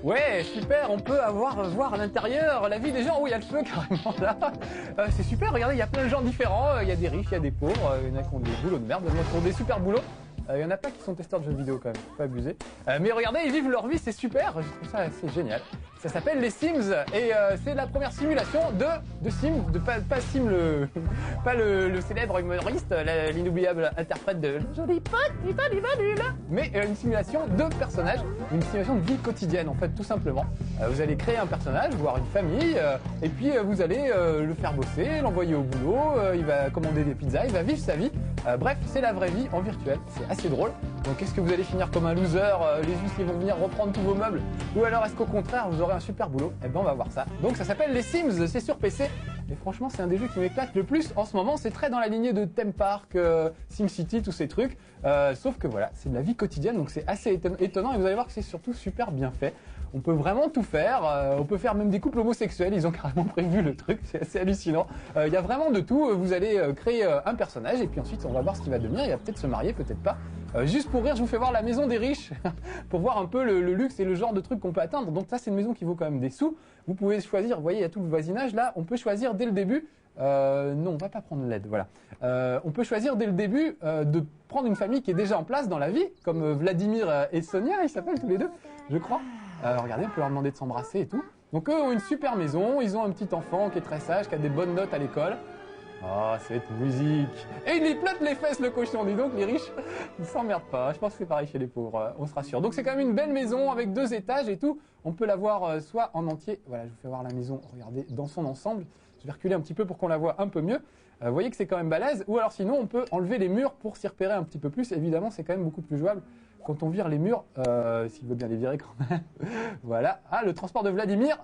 Ouais, super, on peut voir à l'intérieur la vie des gens. Oh, il y a le feu carrément là. C'est super, regardez, il y a plein de gens différents. Il y a des riches, il y a des pauvres, il y en a qui ont des boulots de merde, d'autres qui ont des super boulots. Il y en a pas qui sont testeurs de jeux vidéo quand même, faut pas abuser. Mais regardez, ils vivent leur vie, c'est super, je trouve ça assez génial. Ça s'appelle les Sims et c'est la première simulation de Sims, pas Sim pas le célèbre humoriste, l'inoubliable interprète de Jolie Pote, mais une simulation de personnages, une simulation de vie quotidienne en fait tout simplement. Vous allez créer un personnage, voire une famille, et puis vous allez le faire bosser, l'envoyer au boulot, il va commander des pizzas, il va vivre sa vie. Bref, c'est la vraie vie en virtuel, c'est assez drôle. Donc est-ce que vous allez finir comme un loser, les Huissiers vont venir reprendre tous vos meubles, ou alors est-ce qu'au contraire vous aurez un super boulot? Eh ben on va voir ça. Donc ça s'appelle les Sims, c'est sur PC. Et franchement, c'est un des jeux qui m'éclate le plus en ce moment. C'est très dans la lignée de Theme Park, SimCity, tous ces trucs. Sauf que voilà, c'est de la vie quotidienne, donc c'est assez étonnant. Et vous allez voir que c'est surtout super bien fait. On peut vraiment tout faire. On peut faire même des couples homosexuels. Ils ont carrément prévu le truc. C'est assez hallucinant. Il y a vraiment de tout. Vous allez créer un personnage et puis ensuite on va voir ce qu'il va devenir. Il va peut-être se marier, peut-être pas. Juste pour rire, je vous fais voir la maison des riches pour voir un peu le luxe et le genre de truc qu'on peut atteindre. Donc ça, c'est une maison qui vaut quand même des sous. Vous pouvez choisir. Vous voyez, il y a tout le voisinage là. On peut choisir dès le début. Non, on va pas prendre l'aide, voilà. On peut choisir dès le début de prendre une famille qui est déjà en place dans la vie, comme Vladimir et Sonia, ils s'appellent tous les deux, je crois. Regardez, on peut leur demander de s'embrasser et tout. Donc eux ont une super maison, ils ont un petit enfant qui est très sage, qui a des bonnes notes à l'école. Oh, cette musique. Et il y flotte les fesses, le cochon, dis donc, les riches, ils s'emmerdent pas. Je pense que c'est pareil chez les pauvres, on se rassure. Donc c'est quand même une belle maison avec 2 étages et tout. On peut la voir soit en entier, voilà, je vous fais voir la maison, regardez, dans son ensemble. Je vais reculer un petit peu pour qu'on la voit un peu mieux. Vous voyez que c'est quand même balèze. Ou alors sinon, on peut enlever les murs pour s'y repérer un petit peu plus. Évidemment, c'est quand même beaucoup plus jouable quand on vire les murs. S'il veut bien les virer quand même. Voilà. Ah, le transport de Vladimir.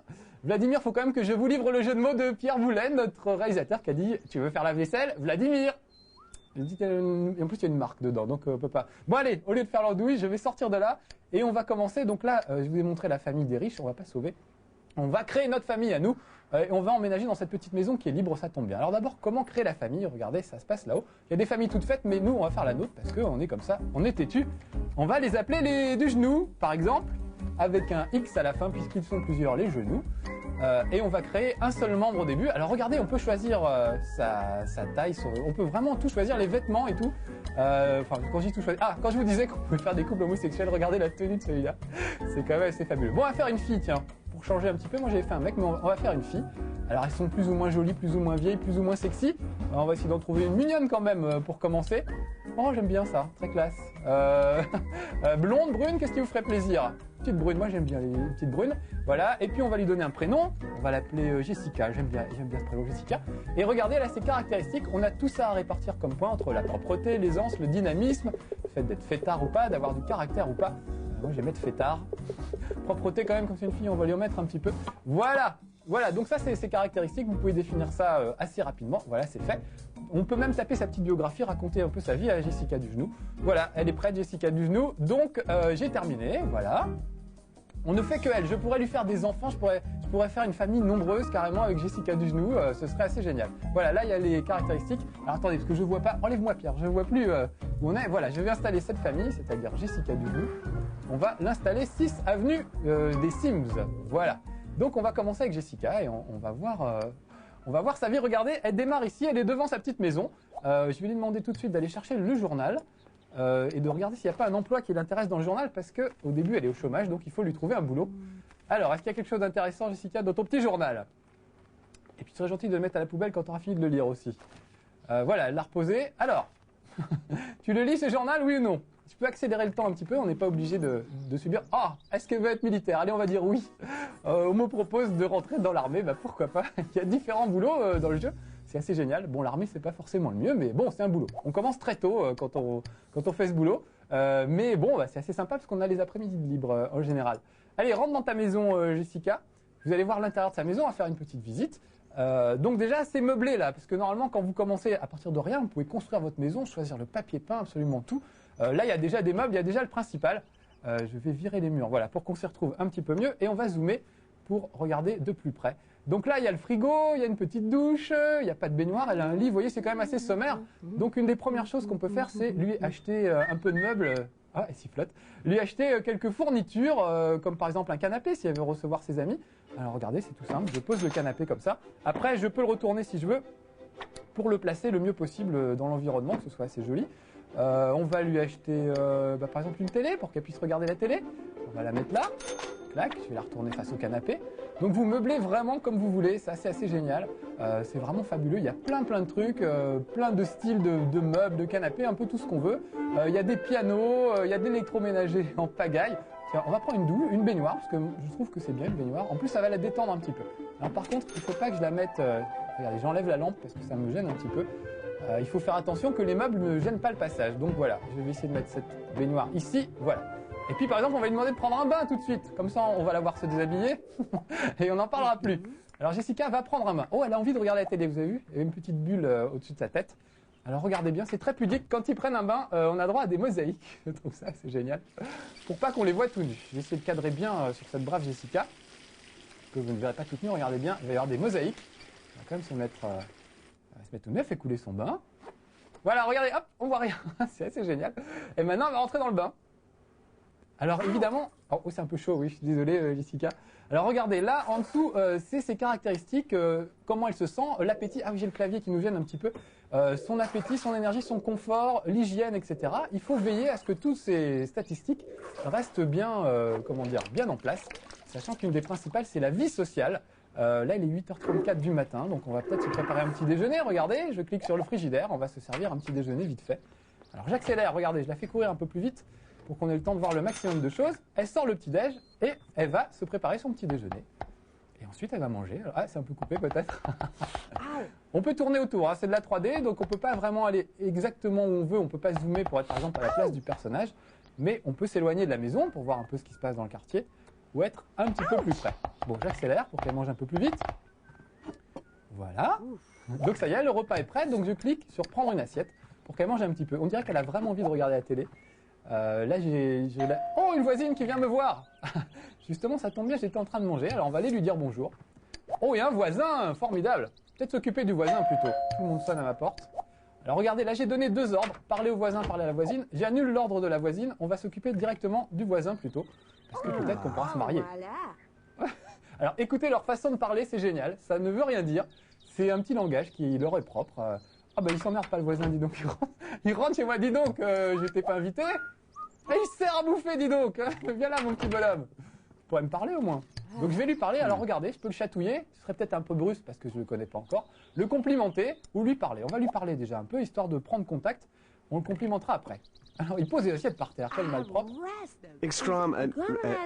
Vladimir, faut quand même que je vous livre le jeu de mots de Pierre Boulaine, notre réalisateur, qui a dit « Tu veux faire la vaisselle, Vladimir ?» Et en plus, il y a une marque dedans, donc on peut pas. Bon allez, au lieu de faire l'andouille, je vais sortir de là et on va commencer. Donc là, je vous ai montré la famille des riches, on va pas sauver. On va créer notre famille à nous et on va emménager dans cette petite maison qui est libre, ça tombe bien. Alors d'abord, comment créer la famille? Regardez, ça se passe là-haut. Il y a des familles toutes faites, mais nous, on va faire la nôtre parce qu'on est comme ça, on est têtu. On va les appeler les du genou, par exemple, avec un X à la fin puisqu'ils sont plusieurs, les genoux. Et on va créer un seul membre au début. Alors regardez, on peut choisir sa taille, on peut vraiment tout choisir, les vêtements et tout. Enfin, quand je dis tout choisir, quand je vous disais qu'on pouvait faire des couples homosexuels, regardez la tenue de celui-là. C'est quand même assez fabuleux. Bon, on va faire une fille, tiens. Pour changer un petit peu, moi j'avais fait un mec, mais on va faire une fille. Alors elles sont plus ou moins jolies, plus ou moins vieilles, plus ou moins sexy. Alors, on va essayer d'en trouver une mignonne quand même pour commencer. Oh, j'aime bien ça, très classe. Blonde, brune, qu'est-ce qui vous ferait plaisir? Petite brune, moi j'aime bien les petites brunes. Voilà, et puis on va lui donner un prénom. On va l'appeler Jessica, j'aime bien ce prénom Jessica. Et regardez là, ses caractéristiques, on a tout ça à répartir comme point entre la propreté, l'aisance, le dynamisme, le fait d'être fêtard ou pas, d'avoir du caractère ou pas. Moi je vais mettre fêtard. Propreté quand même, comme c'est une fille, on va lui en mettre un petit peu. Voilà, donc ça c'est ses caractéristiques, vous pouvez définir ça assez rapidement, voilà c'est fait. On peut même taper sa petite biographie, raconter un peu sa vie à Jessica Dugenou. Voilà, elle est prête Jessica Dugenou, donc j'ai terminé, voilà. On ne fait que elle, je pourrais lui faire des enfants, je pourrais faire une famille nombreuse carrément avec Jessica Dugenou, ce serait assez génial. Voilà, là il y a les caractéristiques. Alors attendez, parce que je vois pas, enlève-moi Pierre, je ne vois plus où on est. Voilà, je vais installer cette famille, c'est-à-dire Jessica Dugenou. On va l'installer 6 avenue des Sims, voilà. Donc on va commencer avec Jessica et on va voir sa vie. Regardez, elle démarre ici, elle est devant sa petite maison. Je vais lui demander tout de suite d'aller chercher le journal et de regarder s'il n'y a pas un emploi qui l'intéresse dans le journal parce qu'au début elle est au chômage, donc il faut lui trouver un boulot. Alors, est-ce qu'il y a quelque chose d'intéressant, Jessica, dans ton petit journal? Et puis tu serais gentil de le mettre à la poubelle quand tu auras fini de le lire aussi. Voilà, elle l'a reposé. Alors, tu le lis ce journal, oui ou non? Tu peux accélérer le temps un petit peu, on n'est pas obligé de subir. Ah, est-ce qu'elle veut être militaire? Allez, on va dire oui. On me propose de rentrer dans l'armée, bah pourquoi pas. Il y a différents boulots dans le jeu, c'est assez génial. Bon, l'armée c'est pas forcément le mieux, mais bon, c'est un boulot. On commence très tôt quand on fait ce boulot, mais bon, bah, c'est assez sympa parce qu'on a les après-midi de libre en général. Allez, rentre dans ta maison, Jessica. Vous allez voir l'intérieur de sa maison, on va faire une petite visite. Donc déjà, c'est meublé là, parce que normalement, quand vous commencez à partir de rien, vous pouvez construire votre maison, choisir le papier peint, absolument tout. Là, il y a déjà des meubles, il y a déjà le principal. Je vais virer les murs, voilà, pour qu'on s'y retrouve un petit peu mieux. Et on va zoomer pour regarder de plus près. Donc là, il y a le frigo, il y a une petite douche, il n'y a pas de baignoire, elle a un lit, vous voyez, c'est quand même assez sommaire. Donc une des premières choses qu'on peut faire, c'est lui acheter un peu de meubles. Ah, elle sifflote. Lui acheter quelques fournitures, comme par exemple un canapé si elle veut recevoir ses amis. Alors regardez, c'est tout simple, je pose le canapé comme ça. Après, je peux le retourner si je veux, pour le placer le mieux possible dans l'environnement, que ce soit assez joli. On va lui acheter par exemple une télé pour qu'elle puisse regarder la télé. On va la mettre là, clac, je vais la retourner face au canapé. Donc vous meublez vraiment comme vous voulez, ça c'est assez génial. C'est vraiment fabuleux, il y a plein de trucs, plein de styles de meubles, de canapés, un peu tout ce qu'on veut. Il y a des pianos, il y a de l'électroménager en pagaille. Tiens, on va prendre une baignoire, parce que je trouve que c'est bien une baignoire. En plus ça va la détendre un petit peu. Alors par contre, il ne faut pas que je la mette... regardez, j'enlève la lampe parce que ça me gêne un petit peu. Il faut faire attention que les meubles ne gênent pas le passage. Donc voilà, je vais essayer de mettre cette baignoire ici, voilà. Et puis par exemple, on va lui demander de prendre un bain tout de suite. Comme ça, on va la voir se déshabiller et on n'en parlera plus. Alors Jessica va prendre un bain. Oh, elle a envie de regarder la télé, vous avez vu? Il y a une petite bulle au-dessus de sa tête. Alors regardez bien, c'est très pudique. Quand ils prennent un bain, on a droit à des mosaïques. Je trouve ça, c'est génial. Pour pas qu'on les voit tout nus. Je vais essayer de cadrer bien sur cette brave Jessica. Que vous ne verrez pas toute nue, regardez bien. Il va y avoir des mosaïques. On va quand même se mettre tout neuf et couler son bain. Voilà, regardez, hop, on voit rien. C'est assez génial. Et maintenant, on va rentrer dans le bain. Alors évidemment, oh c'est un peu chaud, oui, je suis désolé Jessica. Alors regardez, là en dessous, c'est ses caractéristiques, comment elle se sent, l'appétit, ah oui j'ai le clavier qui nous gêne un petit peu, son appétit, son énergie, son confort, l'hygiène, etc. Il faut veiller à ce que toutes ces statistiques restent bien, bien en place, sachant qu'une des principales c'est la vie sociale. Là il est 8h34 du matin, donc on va peut-être se préparer un petit déjeuner, regardez, je clique sur le frigidaire, on va se servir un petit déjeuner vite fait. Alors j'accélère, regardez, je la fais courir un peu plus vite, pour qu'on ait le temps de voir le maximum de choses. Elle sort le petit-déj et elle va se préparer son petit déjeuner. Et ensuite, elle va manger. Alors, c'est un peu coupé peut-être. On peut tourner autour, hein. C'est de la 3D, donc on ne peut pas vraiment aller exactement où on veut. On ne peut pas zoomer pour être par exemple à la place du personnage. Mais on peut s'éloigner de la maison pour voir un peu ce qui se passe dans le quartier ou être un petit peu plus près. Bon, j'accélère pour qu'elle mange un peu plus vite. Voilà. Donc ça y est, le repas est prêt. Donc je clique sur prendre une assiette pour qu'elle mange un petit peu. On dirait qu'elle a vraiment envie de regarder la télé. Là, Oh, une voisine qui vient me voir. Justement, ça tombe bien, j'étais en train de manger. Alors, on va aller lui dire bonjour. Oh, il y a un voisin, formidable. Peut-être s'occuper du voisin plutôt. Tout le monde sonne à ma porte. Alors, regardez, là, j'ai donné 2 ordres. Parler au voisin, parler à la voisine. J'annule l'ordre de la voisine. On va s'occuper directement du voisin plutôt. Parce que peut-être qu'on pourra se marier. Alors, écoutez leur façon de parler, c'est génial. Ça ne veut rien dire. C'est un petit langage qui leur est propre. Ah bah il s'emmerde pas le voisin, dis donc. Il rentre chez moi, dis donc, je t'ai pas invité. Et il sert à bouffer, dis donc. Viens là, mon petit bonhomme. Tu pourrais me parler au moins. Donc je vais lui parler. Alors regardez, je peux le chatouiller. Ce serait peut-être un peu brusque parce que je le connais pas encore. Le complimenter ou lui parler. On va lui parler déjà un peu, histoire de prendre contact. On le complimentera après. Alors il pose les assiettes par terre, quel malpropre.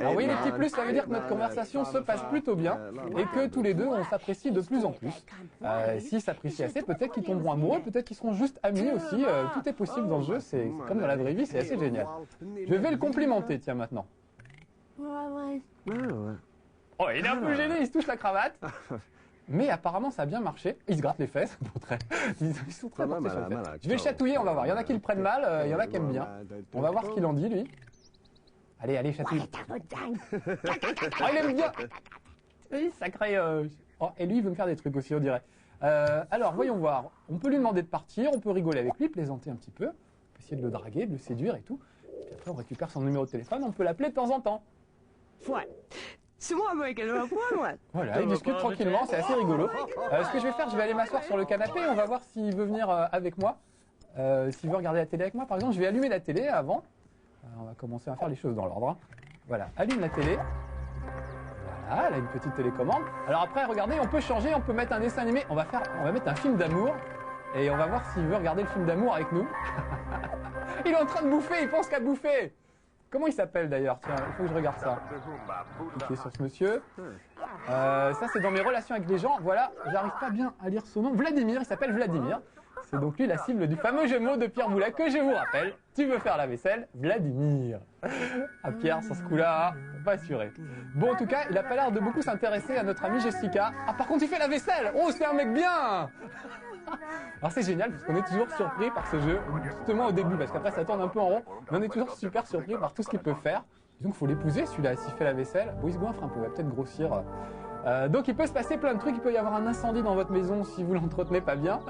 Alors oui, les petits plus, ça veut dire que notre conversation se passe plutôt bien et que tous les deux, on s'apprécie de plus en plus. S'ils s'apprécient assez, peut-être qu'ils tomberont amoureux, peut-être qu'ils seront juste amis aussi. Tout est possible dans le jeu, c'est comme dans la vraie vie, c'est assez génial. Je vais le complimenter, tiens, maintenant. Oh, il est un peu gêné, il se touche la cravate. Mais apparemment, ça a bien marché. Il se gratte les fesses. Ils sont très portés sur le fait. Je vais le chatouiller, on va voir. Il y en a qui le prennent mal, il y en a qui aiment bien. On va voir ce qu'il en dit, lui. Allez, allez, chatouille. Oh, il aime bien. Sacré... Oh, et lui, il veut me faire des trucs aussi, on dirait. Alors, voyons voir. On peut lui demander de partir, on peut rigoler avec lui, plaisanter un petit peu. On peut essayer de le draguer, de le séduire et tout. Puis après, on récupère son numéro de téléphone, on peut l'appeler de temps en temps. Voilà, il discute tranquillement, c'est assez rigolo. Ce que je vais faire, je vais aller m'asseoir sur le canapé, on va voir s'il veut venir avec moi. S'il veut regarder la télé avec moi, par exemple, je vais allumer la télé avant. On va commencer à faire les choses dans l'ordre. Hein. Voilà, allume la télé. Voilà, elle a une petite télécommande. Alors après, regardez, on peut changer, on peut mettre un dessin animé. On va mettre un film d'amour. Et on va voir s'il veut regarder le film d'amour avec nous. Il est en train de bouffer, il pense qu'à bouffer. Comment il s'appelle d'ailleurs? Tiens, il faut que je regarde ça. Cliquez sur ce monsieur. Ça, c'est dans mes relations avec les gens. Voilà, j'arrive pas bien à lire son nom. Vladimir, il s'appelle Vladimir. C'est donc lui la cible du fameux jeu de mots de Pierre Boulet que je vous rappelle. Tu veux faire la vaisselle? Vladimir. Ah, Pierre, sur ce coup-là, pas assuré. Bon, en tout cas, il a pas l'air de beaucoup s'intéresser à notre amie Jessica. Ah, par contre, il fait la vaisselle. Oh, c'est un mec bien. Alors c'est génial parce qu'on est toujours surpris par ce jeu, justement au début, parce qu'après ça tourne un peu en rond, mais on est toujours super surpris par tout ce qu'il peut faire. Donc il faut l'épouser celui-là, s'il fait la vaisselle. Bon, il se goinfre un peu, il va peut-être grossir. Donc il peut se passer plein de trucs, il peut y avoir un incendie dans votre maison si vous l'entretenez pas bien.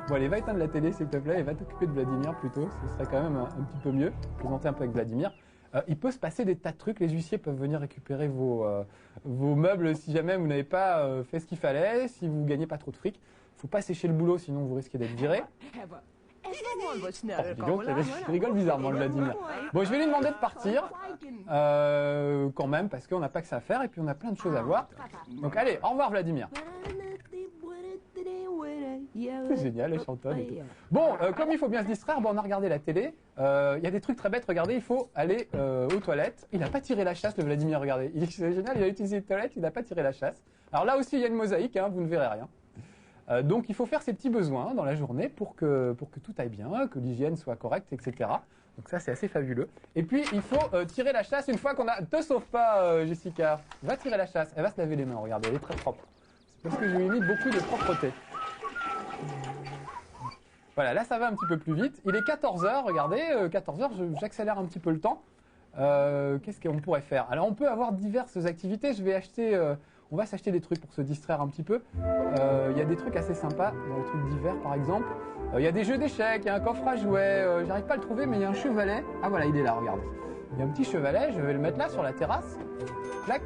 Bon allez, va éteindre la télé s'il te plaît et va t'occuper de Vladimir plutôt, ce serait quand même un petit peu mieux, présenter un peu avec Vladimir. Il peut se passer des tas de trucs, les huissiers peuvent venir récupérer vos meubles si jamais vous n'avez pas fait ce qu'il fallait, si vous gagnez pas trop de fric. Faut pas sécher le boulot sinon vous risquez d'être viré. Oh, je rigole bizarrement le Vladimir. Bon, je vais lui demander de partir quand même parce qu'on n'a pas que ça à faire et puis on a plein de choses à voir. Donc allez, au revoir Vladimir. C'est génial, elle chantonne et tout. Bon, comme il faut bien se distraire, bon, on a regardé la télé. Il y a des trucs très bêtes, regardez, il faut aller aux toilettes. Il n'a pas tiré la chasse le Vladimir, regardez. C'est génial, il a utilisé les toilettes, il n'a pas tiré la chasse. Alors là aussi il y a une mosaïque, hein, vous ne verrez rien. Donc il faut faire ses petits besoins dans la journée pour que tout aille bien, que l'hygiène soit correcte, etc. Donc ça c'est assez fabuleux. Et puis il faut tirer la chasse une fois qu'on a... Te sauve pas Jessica, va tirer la chasse, elle va se laver les mains, regardez, elle est très propre. C'est parce que je lui ai mis beaucoup de propreté. Voilà, là ça va un petit peu plus vite. Il est 14h, regardez, 14h, j'accélère un petit peu le temps. Qu'est-ce qu'on pourrait faire? Alors on peut avoir diverses activités, je vais acheter... on va s'acheter des trucs pour se distraire un petit peu. Il y a des trucs assez sympas, dans les trucs d'hiver par exemple. Il y a des jeux d'échecs, il y a un coffre à jouets, j'arrive pas à le trouver mais il y a un chevalet. Ah voilà, il est là, regardez. Il y a un petit chevalet, je vais le mettre là sur la terrasse. Clac.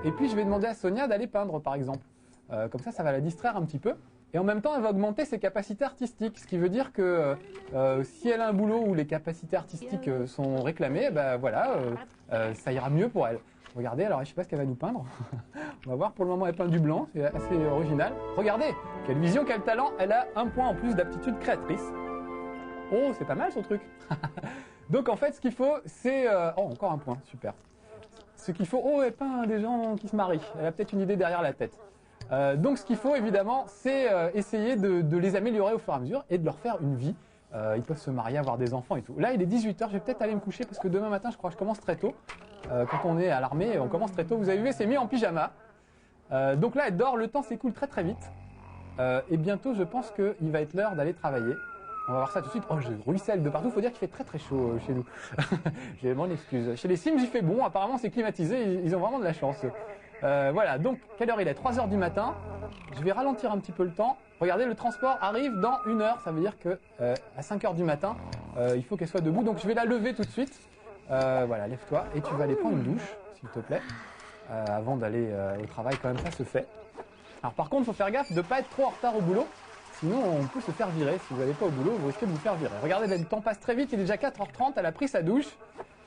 Et puis je vais demander à Sonia d'aller peindre par exemple. Comme ça va la distraire un petit peu. Et en même temps, elle va augmenter ses capacités artistiques. Ce qui veut dire que si elle a un boulot où les capacités artistiques sont réclamées, ben voilà, ça ira mieux pour elle. Regardez, alors je sais pas ce qu'elle va nous peindre. On va voir, pour le moment elle peint du blanc, c'est assez original. Regardez, quelle vision, quel talent, elle a un point en plus d'aptitude créatrice. Oh, c'est pas mal son truc. Donc en fait, ce qu'il faut, c'est... Oh, encore un point, super. Ce qu'il faut... Oh, elle peint des gens qui se marient. Elle a peut-être une idée derrière la tête. Donc ce qu'il faut évidemment, c'est essayer de les améliorer au fur et à mesure et de leur faire une vie. Ils peuvent se marier, avoir des enfants et tout. Là, il est 18h, je vais peut-être aller me coucher parce que demain matin, je crois que je commence très tôt. Quand on est à l'armée, on commence très tôt. Vous avez vu, elle s'est mise en pyjama. Donc là, elle dort, le temps s'écoule très très vite. Et bientôt, je pense qu'il va être l'heure d'aller travailler. On va voir ça tout de suite. Oh, je ruisselle de partout. Il faut dire qu'il fait très très chaud chez nous. J'ai mon excuse. Chez les Sims, il fait bon. Apparemment, c'est climatisé. Ils ont vraiment de la chance. Voilà, donc quelle heure il est? 3h du matin. Je vais ralentir un petit peu le temps. Regardez, le transport arrive dans 1 heure. Ça veut dire que à 5h du matin, il faut qu'elle soit debout. Donc je vais la lever tout de suite. Voilà, lève-toi et tu vas aller prendre une douche, s'il te plaît, avant d'aller au travail. Quand même, ça se fait. Alors par contre, il faut faire gaffe de ne pas être trop en retard au boulot. Sinon, on peut se faire virer. Si vous n'allez pas au boulot, vous risquez de vous faire virer. Regardez, le temps passe très vite. Il est déjà 4h30. Elle a pris sa douche.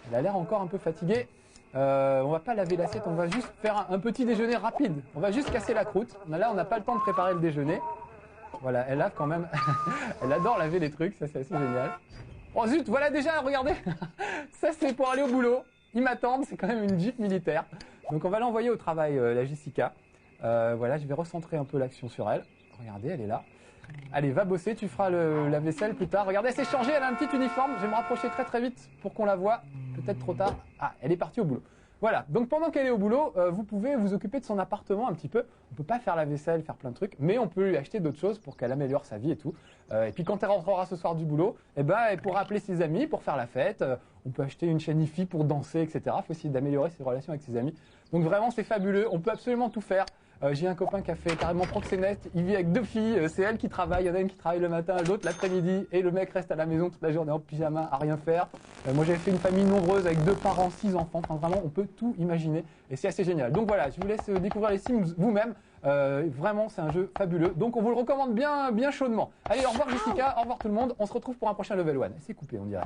Elle a l'air encore un peu fatiguée. On va pas laver l'assiette, on va juste faire un petit déjeuner rapide. On va juste casser la croûte. Là, on n'a pas le temps de préparer le déjeuner. Voilà, elle lave quand même. Elle adore laver les trucs, ça c'est assez génial. Oh zut, voilà déjà, regardez. Ça c'est pour aller au boulot. Ils m'attendent, c'est quand même une Jeep militaire. Donc on va l'envoyer au travail, la Jessica. Voilà, je vais recentrer un peu l'action sur elle. Regardez, elle est là. Allez, va bosser, tu feras la vaisselle plus tard. Regardez, elle s'est changée, elle a un petit uniforme. Je vais me rapprocher très très vite pour qu'on la voie. Peut-être trop tard. Ah, elle est partie au boulot. Voilà, donc pendant qu'elle est au boulot, vous pouvez vous occuper de son appartement un petit peu. On peut pas faire la vaisselle, faire plein de trucs, mais on peut lui acheter d'autres choses pour qu'elle améliore sa vie et tout. Et puis quand elle rentrera ce soir du boulot, eh ben, elle pourra appeler ses amis pour faire la fête. On peut acheter une chaîne hi-fi pour danser, etc. Il faut essayer d'améliorer ses relations avec ses amis. Donc vraiment, c'est fabuleux. On peut absolument tout faire. J'ai un copain qui a fait carrément proxénète, il vit avec 2 filles, c'est elle qui travaille, il y en a une qui travaille le matin, l'autre l'après-midi, et le mec reste à la maison toute la journée en pyjama à rien faire. Moi j'avais fait une famille nombreuse avec 2 parents, 6 enfants, enfin vraiment on peut tout imaginer, et c'est assez génial. Donc voilà, je vous laisse découvrir les Sims vous-même, vraiment c'est un jeu fabuleux, donc on vous le recommande bien chaudement. Allez, au revoir Jessica, au revoir tout le monde, on se retrouve pour un prochain Level 1. C'est coupé on dirait.